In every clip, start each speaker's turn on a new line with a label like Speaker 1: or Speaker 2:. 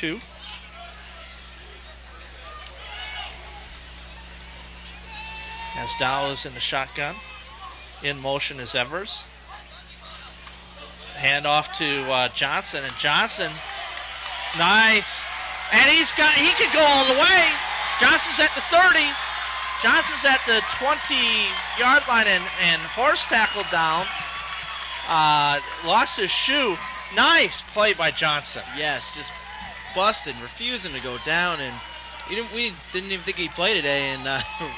Speaker 1: 2. As Dow is in the shotgun. In motion is Evers. Hand off to Johnson, and Johnson, nice. And he could go all the way. Johnson's at the 30. Johnson's at the 20-yard line and horse tackled down. Lost his shoe. Nice play by Johnson.
Speaker 2: Yes, just busted, refusing to go down, and we didn't even think he played today, and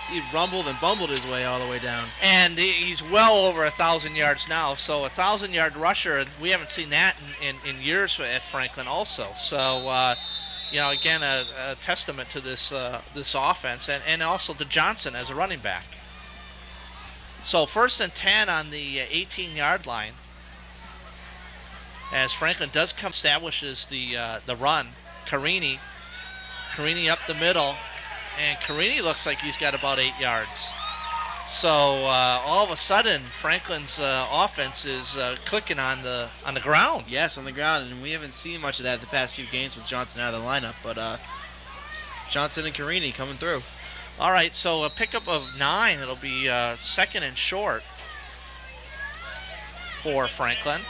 Speaker 2: he rumbled and bumbled his way all the way down.
Speaker 1: And he's well over 1,000 yards now, so a 1,000-yard rusher, and we haven't seen that in years at Franklin also. So, again, a testament to this offense, and also to Johnson as a running back. So 1st and 10 on the 18-yard line, as Franklin does come, establishes the run. Carini up the middle, and Carini looks like he's got about 8 yards. So all of a sudden, Franklin's offense is clicking on the ground.
Speaker 2: Yes, on the ground, and we haven't seen much of that the past few games with Johnson out of the lineup. But Johnson and Carini coming through.
Speaker 1: All right, so a pickup of 9. It'll be 2nd and short for Franklin.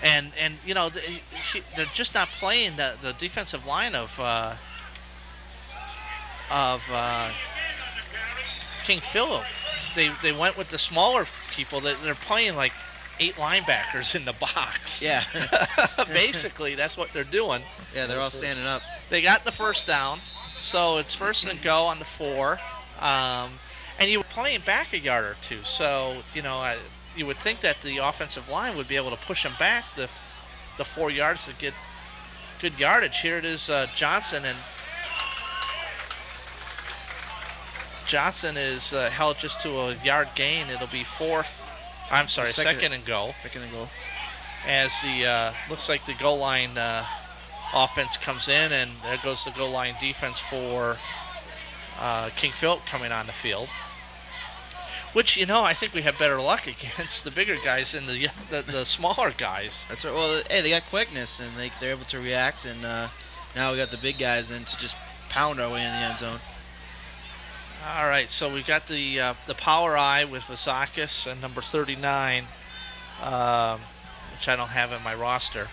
Speaker 1: And they're just not playing the defensive line of King Philip. They went with the smaller people. They're playing like 8 linebackers in the box.
Speaker 2: Yeah.
Speaker 1: Basically, that's what they're doing.
Speaker 2: Yeah, they're all standing up.
Speaker 1: They got the first down, so it's 1st and go on the 4. And you were playing back a yard or two, so you would think that the offensive line would be able to push them back the 4 yards to get good yardage. Here it is, Johnson, and Johnson is held just to a yard gain. It'll be 2nd and goal.
Speaker 2: 2nd and goal.
Speaker 1: As the looks like the goal line offense comes in, and there goes the goal line defense for King Philip coming on the field. Which, I think we have better luck against the bigger guys than the smaller guys.
Speaker 2: That's right. Well, hey, they got quickness, and they're able to react, and now we got the big guys in to just pound our way in the end zone.
Speaker 1: All right, so we've got the power eye with Vasakis and number 39, which I don't have in my roster.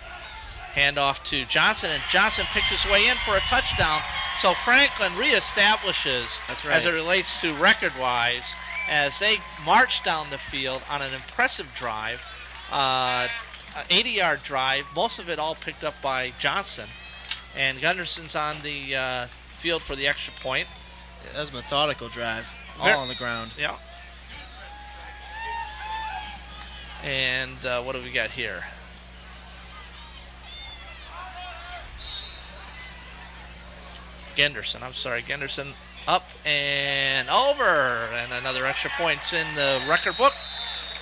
Speaker 1: Hand off to Johnson, and Johnson picks his way in for a touchdown. So Franklin reestablishes,
Speaker 2: that's right,
Speaker 1: as it relates to record-wise, as they march down the field on an impressive drive, an 80-yard drive, most of it all picked up by Johnson. And Gunderson's on the field for the extra point.
Speaker 2: Yeah, that was a methodical drive, all on the ground.
Speaker 1: Yeah. And what do we got here? Genderson up and over, and another extra points in the record book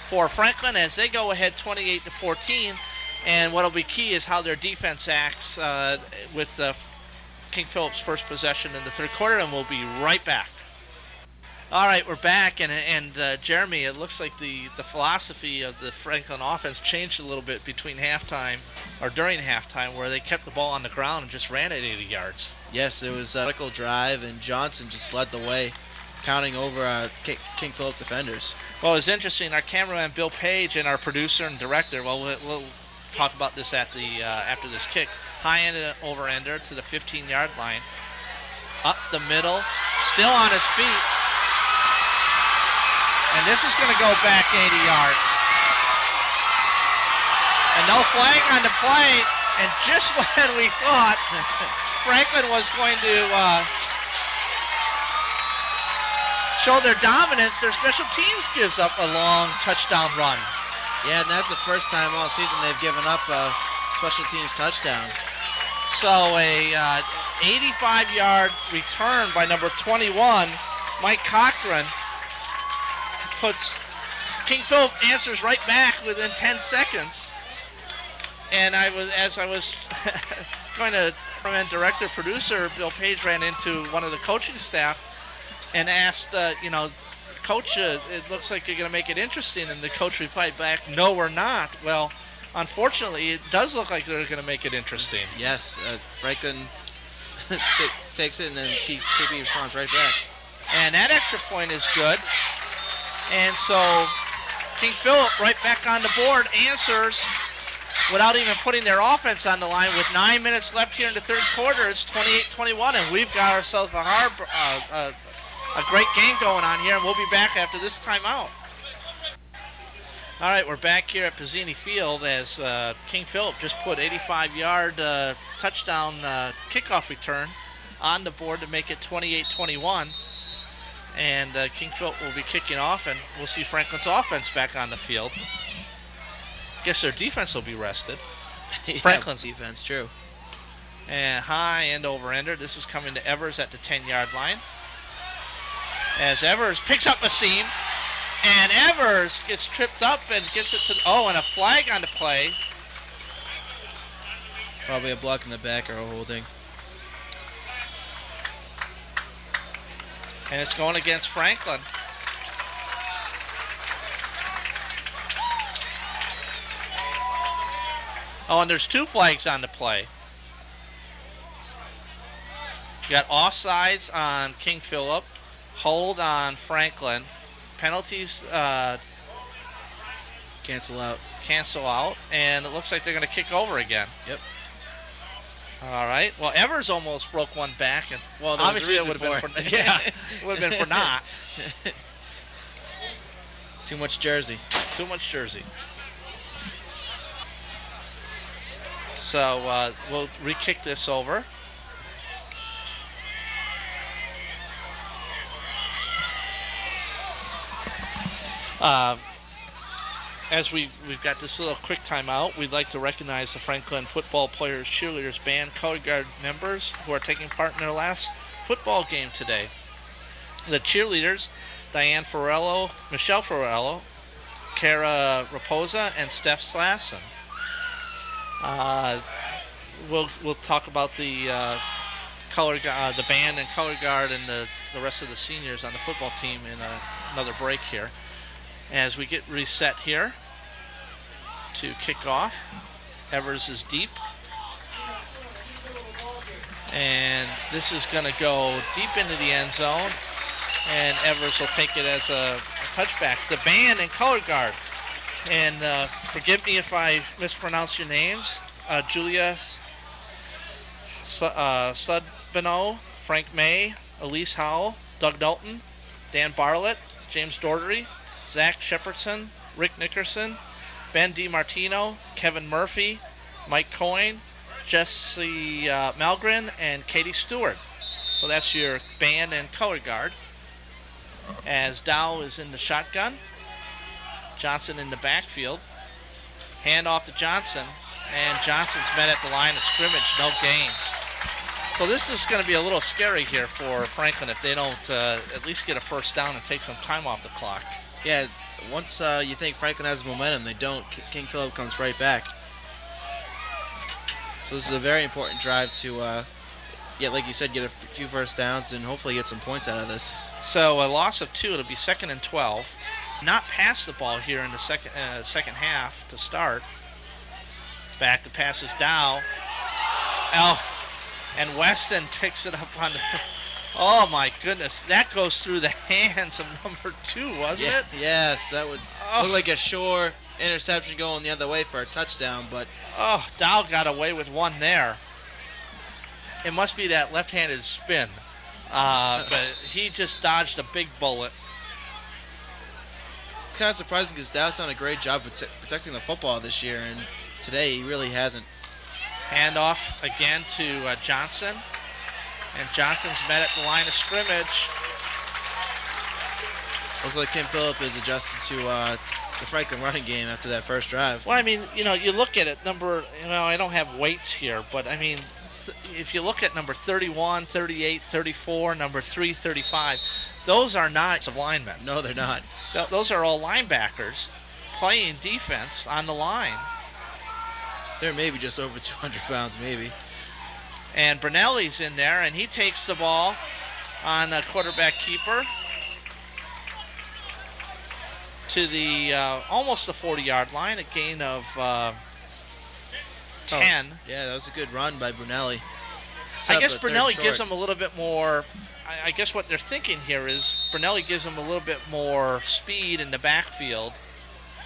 Speaker 1: for Franklin as they go ahead 28-14. And what'll be key is how their defense acts with King Philip's first possession in the 3rd quarter, and we'll be right back. All right, we're back, and Jeremy, it looks like the philosophy of the Franklin offense changed a little bit between halftime, or during halftime, where they kept the ball on the ground and just ran it 80 yards.
Speaker 2: Yes, it was a vertical drive, and Johnson just led the way, counting over King Philip defenders.
Speaker 1: Well, it's interesting. Our cameraman Bill Page and our producer and director, we'll talk about this at the after this kick. High end and over-ender to the 15-yard line. Up the middle, still on his feet. And this is going to go back 80 yards. And no flag on the play. And just when we thought Franklin was going to show their dominance, their special teams gives up a long touchdown run.
Speaker 2: Yeah, and that's the first time all season they've given up a special teams touchdown.
Speaker 1: So a 85-yard return by number 21, Mike Cochran, puts King Philip answers right back within 10 seconds. And as I was going to recommend director producer Bill Page ran into one of the coaching staff and asked, Coach, it looks like you're going to make it interesting. And the coach replied back, no, we're not. Well, unfortunately, it does look like they're going to make it interesting.
Speaker 2: Yes, Franklin takes it and then KP responds right back.
Speaker 1: And that extra point is good. And so King Philip right back on the board answers without even putting their offense on the line. With 9 minutes left here in the third quarter, it's 28-21, and we've got ourselves a great game going on here, and we'll be back after this timeout. All right, we're back here at Pizzini Field as King Philip just put 85-yard touchdown kickoff return on the board to make it 28-21. And King Philip will be kicking off, and we'll see Franklin's offense back on the field. Guess their defense will be rested.
Speaker 2: Yeah,
Speaker 1: Franklin's
Speaker 2: defense, true.
Speaker 1: And high and over-ender. This is coming to Evers at the 10-yard line. As Evers picks up a seam, and Evers gets tripped up and gets it to... and a flag on the play.
Speaker 2: Probably a block in the back or a holding.
Speaker 1: And it's going against Franklin. And there's 2 flags on the play. You got offsides on King Philip, hold on Franklin, penalties
Speaker 2: cancel out,
Speaker 1: and it looks like they're going to kick over again.
Speaker 2: Yep.
Speaker 1: All right. Well, Evers almost broke one back, and obviously it would have been for it would have been for not.
Speaker 2: Too much jersey.
Speaker 1: So we'll re-kick this over. As we've got this little quick timeout, we'd like to recognize the Franklin football players, cheerleaders, band, color guard members who are taking part in their last football game today. The cheerleaders, Diane Farello, Michelle Farello, Kara Raposa, and Steph Slassen. We'll talk about the the band and color guard and the rest of the seniors on the football team in another break here. As we get reset here to kick off, Evers is deep. And this is going to go deep into the end zone. And Evers will take it as a touchback. The band and color guard. And forgive me if I mispronounce your names. Julia Sudbino, Frank May, Elise Howell, Doug Dalton, Dan Barlett, James Daugherty, Zach Shepardson, Rick Nickerson, Ben DiMartino, Kevin Murphy, Mike Coyne, Jesse Malgren, and Katie Stewart. So that's your band and color guard. As Dow is in the shotgun, Johnson in the backfield. Hand off to Johnson, and Johnson's met at the line of scrimmage, no gain. So this is going to be a little scary here for Franklin if they don't at least get a first down and take some time off the clock.
Speaker 2: Yeah, once you think Franklin has momentum, they don't. King Philip comes right back. So this is a very important drive to, like you said, get a few first downs and hopefully get some points out of this.
Speaker 1: So a loss of 2, it'll be 2nd and 12. Not pass the ball here in the second half to start. Back to passes Dow. And Weston picks it up on the... Oh, my goodness. That goes through the hands of number 2, wasn't it?
Speaker 2: Yes, that would look like a sure interception going the other way for a touchdown, but...
Speaker 1: Oh, Dow got away with one there. It must be that left-handed spin. But he just dodged a big bullet.
Speaker 2: It's kind of surprising because Dow's done a great job of protecting the football this year, and today he really hasn't.
Speaker 1: Handoff again to Johnson. And Johnson's met at the line of scrimmage.
Speaker 2: Looks like King Philip is adjusted to the Franklin running game after that first drive.
Speaker 1: Well, I mean, you look at it, I don't have weights here, but I mean, if you look at number 31, 38, 34, number 3, 35, those are not linemen.
Speaker 2: No, they're not.
Speaker 1: Those are all linebackers playing defense on the line.
Speaker 2: They're maybe just over 200 pounds, maybe.
Speaker 1: And Brunelli's in there, and he takes the ball on a quarterback keeper. to the almost the 40-yard line, a gain of 10.
Speaker 2: Yeah, that was a good run by Brunelli.
Speaker 1: I guess Brunelli gives them a little bit more. I guess what they're thinking here is Brunelli gives them a little bit more speed in the backfield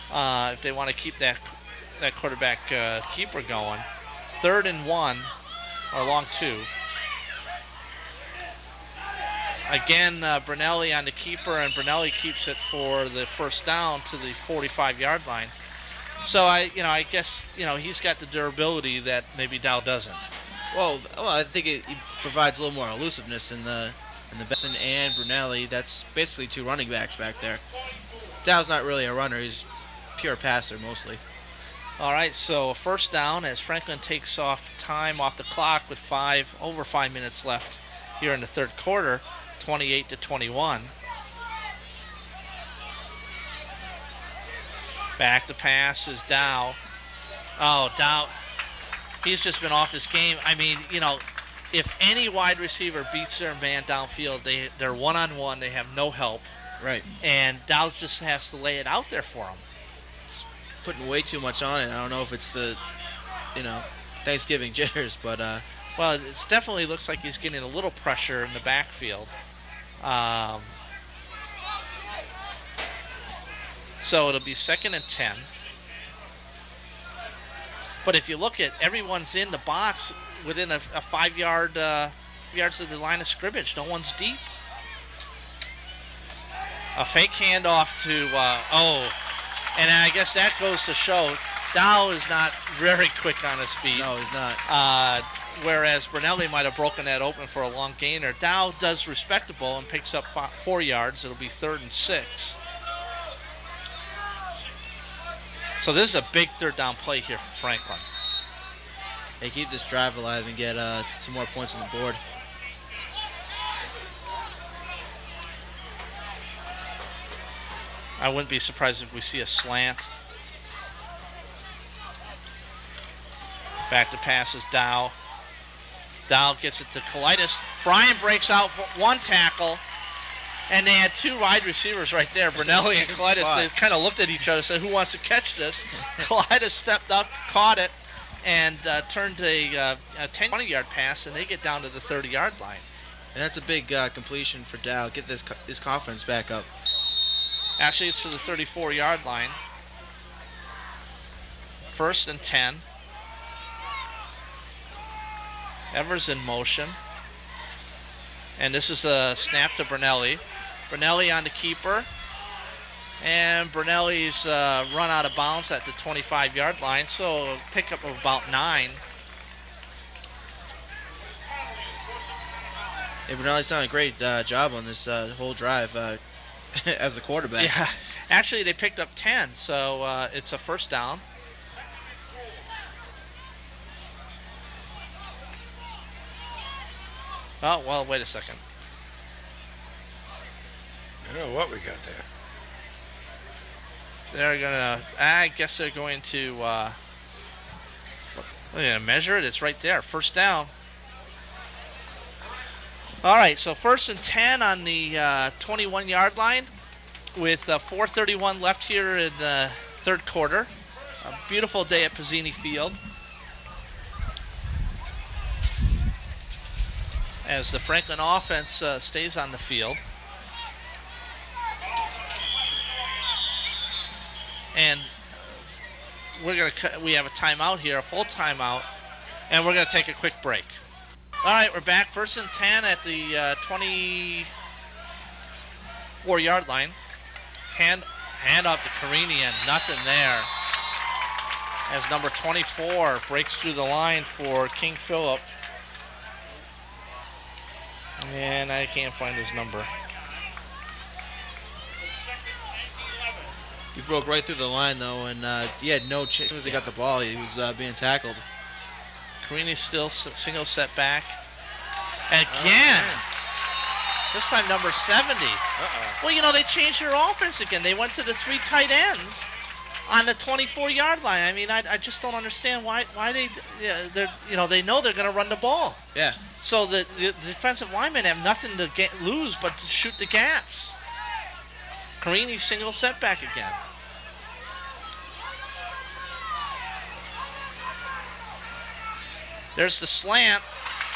Speaker 1: if they want to keep that quarterback keeper going. 3rd and 1, or long 2. Again, Brunelli on the keeper, and Brunelli keeps it for the first down to the 45-yard line. So I guess he's got the durability that maybe Dow doesn't.
Speaker 2: Well, I think he provides a little more elusiveness in the Benson and Brunelli. That's basically 2 running backs back there. Dow's not really a runner; he's pure passer mostly.
Speaker 1: All right, so first down as Franklin takes off time off the clock with over 5 minutes left here in the 3rd quarter, 28-21. Back to pass is Dow. Oh, Dow. He's just been off his game. I mean, if any wide receiver beats their man downfield, they're one-on-one. They have no help.
Speaker 2: Right.
Speaker 1: And Dow just has to lay it out there for him.
Speaker 2: He's putting way too much on it. I don't know if it's the, Thanksgiving jitters, but...
Speaker 1: Well, it definitely looks like he's getting a little pressure in the backfield. So it'll be 2nd and 10. But if you look at everyone's in the box within a 5 yards of the line of scrimmage. No one's deep. A fake handoff to and I guess that goes to show Dow is not very quick on his feet.
Speaker 2: No, he's not.
Speaker 1: Whereas Brunelli might have broken that open for a long gainer. Dow does respectable and picks up 4 yards. It'll be 3rd and 6. So this is a big 3rd down play here for Franklin.
Speaker 2: They keep this drive alive and get some more points on the board.
Speaker 1: I wouldn't be surprised if we see a slant. Back to passes Dow. Dow gets it to Colitis. Bryan breaks out for 1 tackle. And they had 2 wide receivers right there, Brunelli and Colitis. They kind of looked at each other and said, who wants to catch this? Colitis stepped up, caught it, and turned a 10-20-yard pass, and they get down to the 30-yard line.
Speaker 2: And that's a big completion for Dow. Get his confidence back up.
Speaker 1: Actually, it's to the 34-yard line. 1st and 10. Evers in motion. And this is a snap to Brunelli. Brunelli on the keeper. And Brunelli's run out of bounds at the 25-yard line, so a pickup of about 9.
Speaker 2: Hey, Brunelli's done a great job on this whole drive as a quarterback.
Speaker 1: Yeah, actually they picked up 10, so it's a 1st down. Oh, well, wait a second.
Speaker 3: I don't know what we got there.
Speaker 1: I guess they're going to measure it. It's right there. 1st down. All right, so 1st and 10 on the 21-yard line with 4:31 left here in the 3rd quarter. A beautiful day at Pizzini Field. As the Franklin offense stays on the field. And we have a timeout here, a full timeout, and we're going to take a quick break. All right, we're back. 1st and 10 at the 24-yard line. Hand off to Carini, and nothing there. As number 24 breaks through the line for King Philip. And I can't find his number.
Speaker 2: He broke right through the line, though, and he had no chance. As soon as he got the ball, he was being tackled.
Speaker 1: Carini's still single set back. Again. This time number 70. Well, they changed their offense again. They went to the 3 tight ends on the 24-yard line. I mean, I just don't understand why they know they're going to run the ball.
Speaker 2: Yeah.
Speaker 1: So the defensive linemen have nothing to lose but to shoot the gaps. Carini single setback again. There's the slant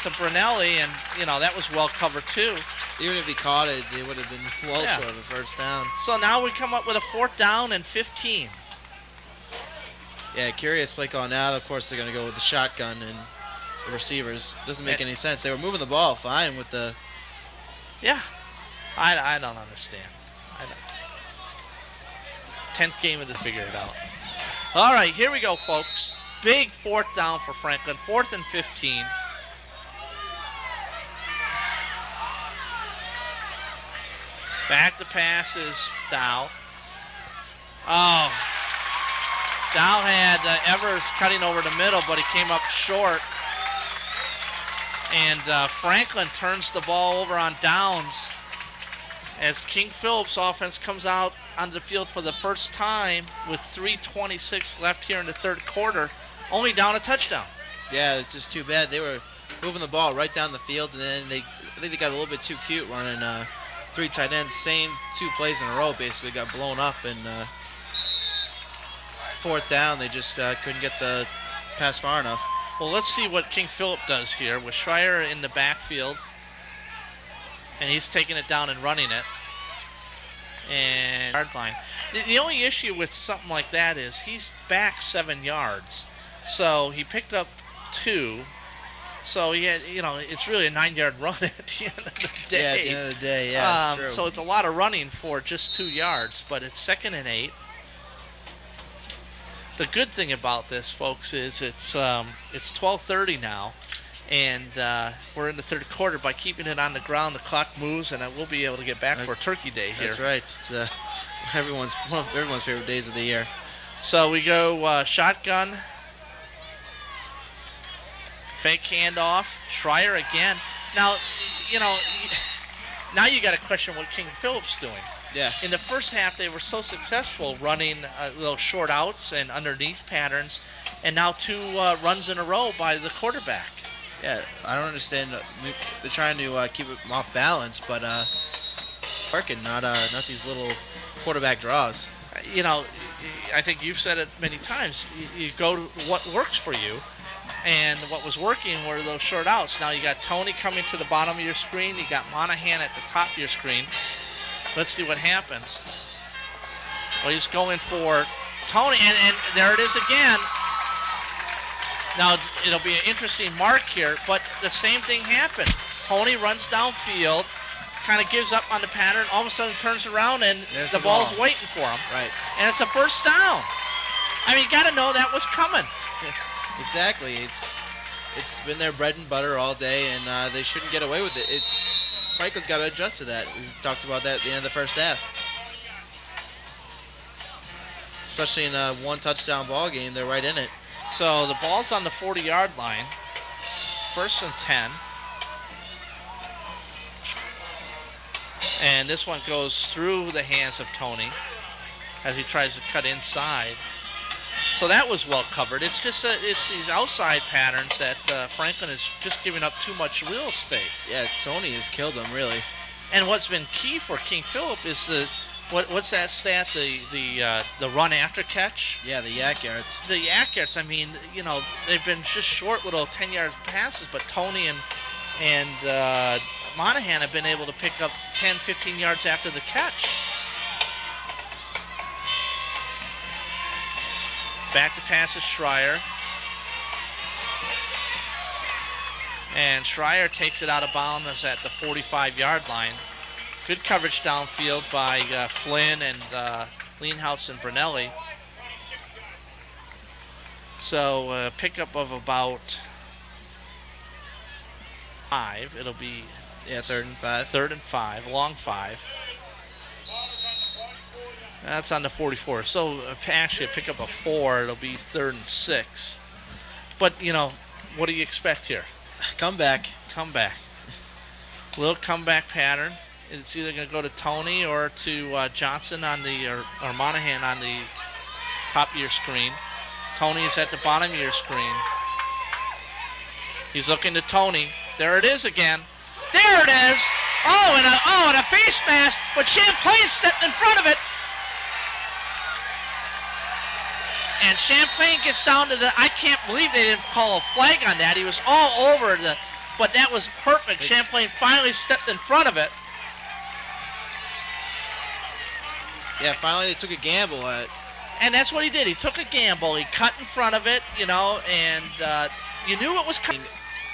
Speaker 1: to Brunelli, and, that was well covered, too.
Speaker 2: Even if he caught it, it would have been well short of a first down.
Speaker 1: So now we come up with a 4th down and 15.
Speaker 2: Yeah, curious play call now. Of course, they're going to go with the shotgun and the receivers. Doesn't make any sense. They were moving the ball fine with the...
Speaker 1: Yeah. I don't understand. 10th game of the figure it out. All right, here we go, folks. Big 4th down for Franklin. 4th and 15. Back to pass is Dow. Oh. Dow had Evers cutting over the middle, but he came up short. And Franklin turns the ball over on downs as King Phillips' offense comes out on the field for the first time with 3:26 left here in the third quarter, only down a touchdown.
Speaker 2: Yeah, it's just too bad. They were moving the ball right down the field, and then I think they got a little bit too cute running 3 tight ends. Same 2 plays in a row basically got blown up, and 4th down, they just couldn't get the pass far enough.
Speaker 1: Well, let's see what King Phillip does here with Schreier in the backfield. And he's taking it down and running it. And yard line. The only issue with something like that is he's back 7 yards. So he picked up 2. So he had, it's really a 9-yard run at the end of the day.
Speaker 2: Yeah, at the end of the day, yeah. True.
Speaker 1: So it's a lot of running for just 2 yards, but it's 2nd and 8. The good thing about this, folks, is it's 12:30 now, and we're in the third quarter. By keeping it on the ground, the clock moves, and we'll be able to get back for Turkey Day here.
Speaker 2: That's right. It's one of everyone's favorite days of the year.
Speaker 1: So we go shotgun, fake handoff, Schreier again. Now, now you got to question what King Phillip's doing.
Speaker 2: Yeah.
Speaker 1: In the first half, they were so successful running little short outs and underneath patterns, and now 2 runs in a row by the quarterback.
Speaker 2: Yeah, I don't understand. They're trying to keep it off balance, but working, not these little quarterback draws.
Speaker 1: I think you've said it many times. You go to what works for you, and what was working were those short outs. Now you got Tony coming to the bottom of your screen. You got Monahan at the top of your screen. Let's see what happens. Well, he's going for Tony, and there it is again. Now, it'll be an interesting mark here, but the same thing happened. Tony runs downfield, kind of gives up on the pattern, all of a sudden turns around, and the ball's waiting for him.
Speaker 2: Right.
Speaker 1: And it's a first down. I mean, you got to know that was coming.
Speaker 2: Exactly. It's been their bread and butter all day, and they shouldn't get away with it. Franklin's got to adjust to that. We talked about that at the end of the first half. Especially in a 1-touchdown ball game, they're right in it.
Speaker 1: So the ball's on the 40-yard line. 1st and 10. And this one goes through the hands of Tony as he tries to cut inside. So that was well covered. It's just it's these outside patterns that Franklin is just giving up too much real estate.
Speaker 2: Yeah, Tony has killed them, really.
Speaker 1: And what's been key for King Phillip is what's that stat? The run after catch.
Speaker 2: Yeah, the yak yards.
Speaker 1: The yak yards. I mean, they've been just short little 10-yard passes, but Tony and Monahan have been able to pick up 10, 15 yards after the catch. Back to pass is Schreier. And Schreier takes it out of bounds at the 45-yard line. Good coverage downfield by Flynn and Leanhouse and Brunelli. So a pickup of about 5. It'll be
Speaker 2: 3rd and 5.
Speaker 1: 3rd and 5, long 5. That's on the 44. So actually a pickup of 4. It'll be 3rd and 6. But, what do you expect here?
Speaker 2: Comeback.
Speaker 1: Little comeback pattern. It's either going to go to Tony or to Johnson on or Monahan on the top of your screen. Tony is at the bottom of your screen. He's looking to Tony. There it is again. There it is. And a face mask, but Champlain stepped in front of it, And Champlain gets down to the, I can't believe they didn't call a flag on that. He was all over the, but that was perfect. Champlain finally stepped in front of it.
Speaker 2: Yeah, finally they took a gamble at it.
Speaker 1: And that's what he did. He took a gamble. He cut in front of it, you know, and you knew it was coming.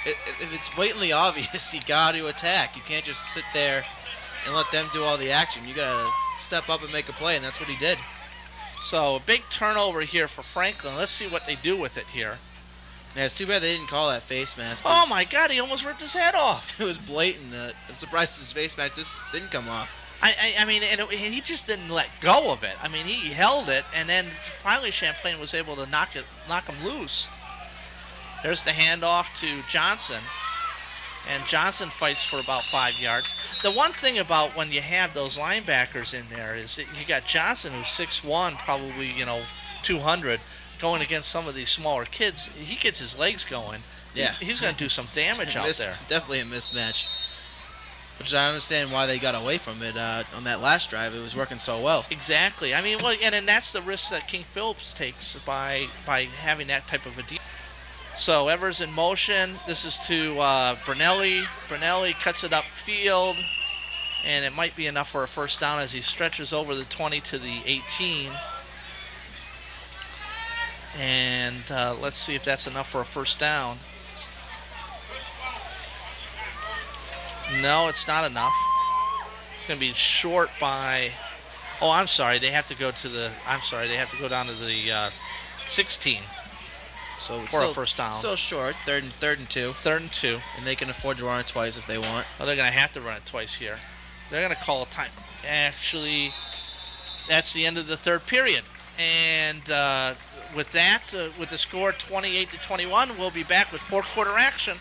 Speaker 2: If it's blatantly obvious, you got to attack. You can't just sit there and let them do all the action. You got to step up and make a play, and that's what he did.
Speaker 1: So a big turnover here for Franklin. Let's see what they do with it here.
Speaker 2: Yeah, it's too bad they didn't call that face mask.
Speaker 1: Oh, my God, he almost ripped his head off.
Speaker 2: It was blatant. I'm surprised his face mask just didn't come off.
Speaker 1: I mean, and he just didn't let go of it. I mean, he held it, and then finally Champlain was able to knock him loose. There's the handoff to Johnson, and Johnson fights for about 5 yards. The one thing about when you have those linebackers in there is that you got Johnson, who's 6'1", probably 200, going against some of these smaller kids. He gets his legs going.
Speaker 2: Yeah,
Speaker 1: he's going to do some damage out there.
Speaker 2: Definitely a mismatch. Which I understand why they got away from it on that last drive. It was working so well.
Speaker 1: Exactly. I mean, well, and that's the risk that King Phillips takes by having that type of a deal. So Evers in motion. This is to Brunelli. Brunelli cuts it upfield, and it might be enough for a first down as he stretches over the 20 to the 18. And let's see if that's enough for a first down. No, it's not enough. It's going to be short by. Oh, I'm sorry. They have to go to the. I'm sorry. They have to go down to the 16.
Speaker 2: So
Speaker 1: for a first down.
Speaker 2: Still short. Third and 2.
Speaker 1: 3rd and 2.
Speaker 2: And they can afford to run it twice if they want.
Speaker 1: Oh, they're going to have to run it twice here. They're going to call a time. Actually, that's the end of the third period. And with that, with the score 28-21, we'll be back with fourth quarter action.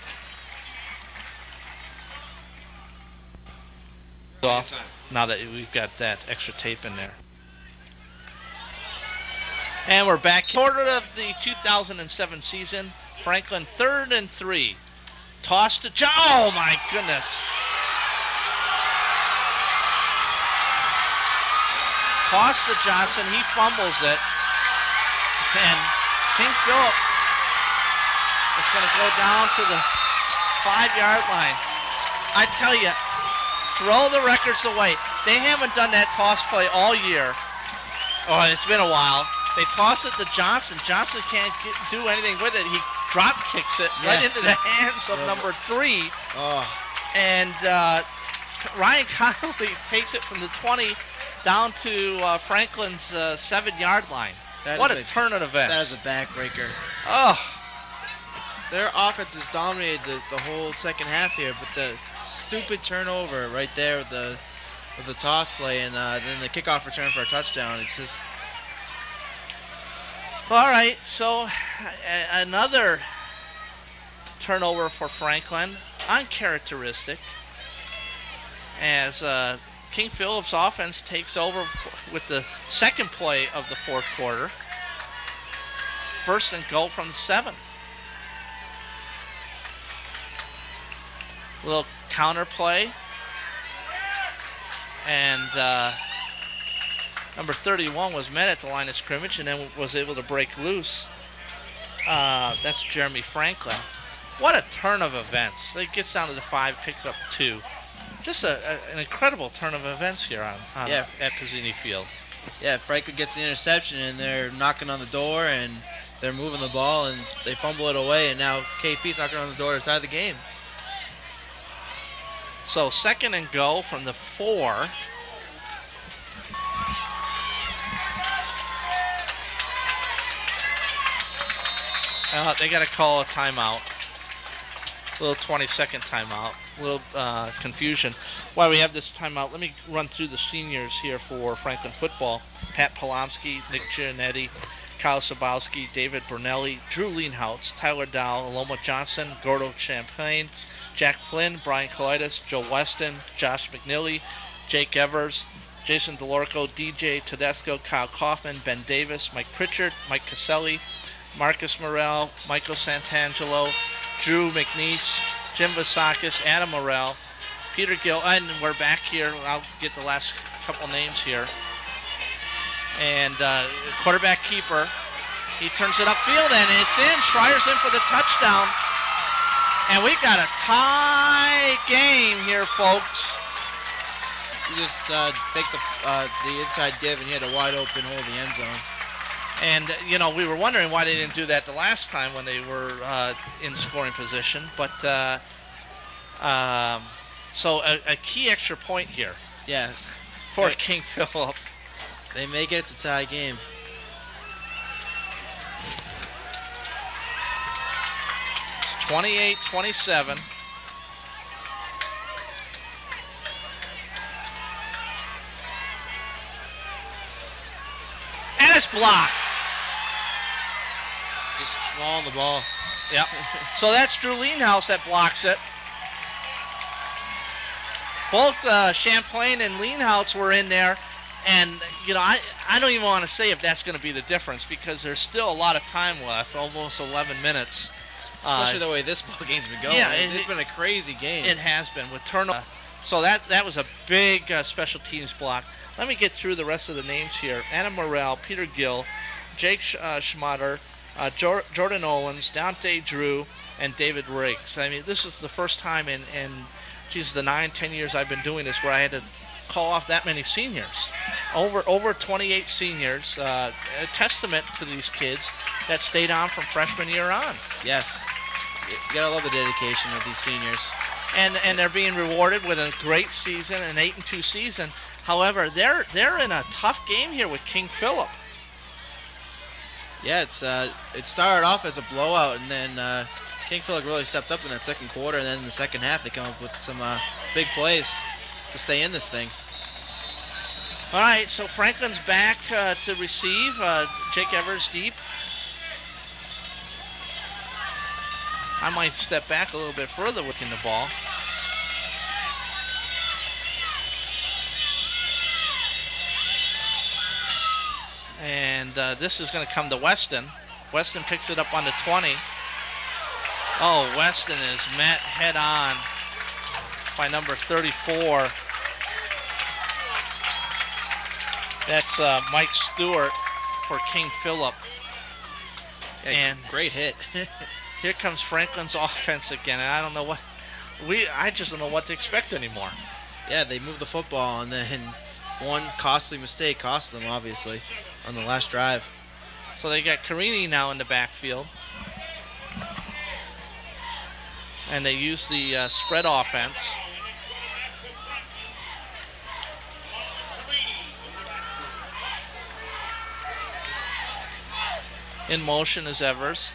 Speaker 1: Off now that we've got that extra tape in there. And we're back. Quarter of the 2007 season. Franklin 3rd and 3. Toss to John. Oh my goodness. Toss to Johnson. He fumbles it. And King Phillip is going to go down to the 5-yard line. I tell you, throw the records away. They haven't done that toss play all year. Oh, it's been a while. They toss it to Johnson. Johnson can't do anything with it. He drop kicks it right into the hands of number 3.
Speaker 2: Oh.
Speaker 1: And Ryan Connolly takes it from the 20 down to Franklin's 7-yard line. What a turn of events.
Speaker 2: That is a backbreaker.
Speaker 1: Oh.
Speaker 2: Their offense has dominated the whole second half here, but the stupid turnover right there with the toss play and then the kickoff return for a touchdown. It's just.
Speaker 1: All right, so another turnover for Franklin, uncharacteristic, as King Phillips' offense takes over with the second play of the fourth quarter. 1st and goal from the 7. Little counter play. And number 31 was met at the line of scrimmage and then was able to break loose. That's Jeremy Franklin. What a turn of events. It gets down to the 5, picks up 2. Just an incredible turn of events here at Pizzini Field.
Speaker 2: Yeah, Franklin gets the interception and they're knocking on the door and they're moving the ball and they fumble it away and now KP's knocking on the door to tie the game.
Speaker 1: So 2nd and goal from the 4. They got to call a timeout. A little 20-second timeout. A little confusion. While we have this timeout, let me run through the seniors here for Franklin football. Pat Polomsky, Nick Giannetti, Kyle Sabowski, David Brunelli, Drew Leanhouse, Tyler Dow, Aloma Johnson, Gordo Champagne, Jack Flynn, Brian Kalidas, Joe Weston, Josh McNilly, Jake Evers, Jason DeLorco, DJ Tedesco, Kyle Kaufman, Ben Davis, Mike Pritchard, Mike Caselli, Marcus Morrell, Michael Santangelo, Drew McNeese, Jim Vasakis, Adam Morrell, Peter Gill, and we're back here. I'll get the last couple names here. And quarterback keeper He turns it upfield, and it's in. Schreier's in for the touchdown. And we got a tie game here, folks.
Speaker 2: You just take the inside div, and you had a wide open hole in the end zone.
Speaker 1: And, we were wondering why they didn't do that the last time when they were in scoring position. But, so a key extra point here.
Speaker 2: Yes.
Speaker 1: For King Philip.
Speaker 2: They may get it to tie game.
Speaker 1: It's 28-27. And it's blocked.
Speaker 2: Just mauling the ball.
Speaker 1: Yep. So that's Drew Leanhouse that blocks it. Both Champlain and Leanhouse were in there. And, I don't even want to say if that's going to be the difference because there's still a lot of time left, almost 11 minutes.
Speaker 2: Especially the way this ball game's been going.
Speaker 1: Yeah,
Speaker 2: it's been a crazy game.
Speaker 1: It has been with turnover. So that was a big special teams block. Let me get through the rest of the names here. Anna Morrell, Peter Gill, Jake Schmatter, Jordan Owens, Dante Drew, and David Riggs. I mean, this is the first time in the 9-10 years I've been doing this where I had to call off that many seniors. Over 28 seniors. A testament to these kids that stayed on from freshman year on.
Speaker 2: Yes. You gotta love the dedication of these seniors.
Speaker 1: And they're being rewarded with a great season, an 8-2 season. However, they're in a tough game here with King Philip.
Speaker 2: Yeah, it started off as a blowout, and then King Philip really stepped up in that second quarter, and then in the second half they come up with some big plays to stay in this thing.
Speaker 1: All right, so Franklin's back to receive. Jake Evers deep. I might step back a little bit further within the ball. And this is going to come to Weston. Weston picks it up on the 20. Oh, Weston is met head on by number 34. That's Mike Stewart for King Philip.
Speaker 2: Yeah,
Speaker 1: and
Speaker 2: great hit.
Speaker 1: Here comes Franklin's offense again, and I don't know what I just don't know what to expect anymore.
Speaker 2: Yeah, they moved the football, and then one costly mistake cost them, obviously, on the last drive.
Speaker 1: So they got Carini now in the backfield, and they use the spread offense. In motion is Evers.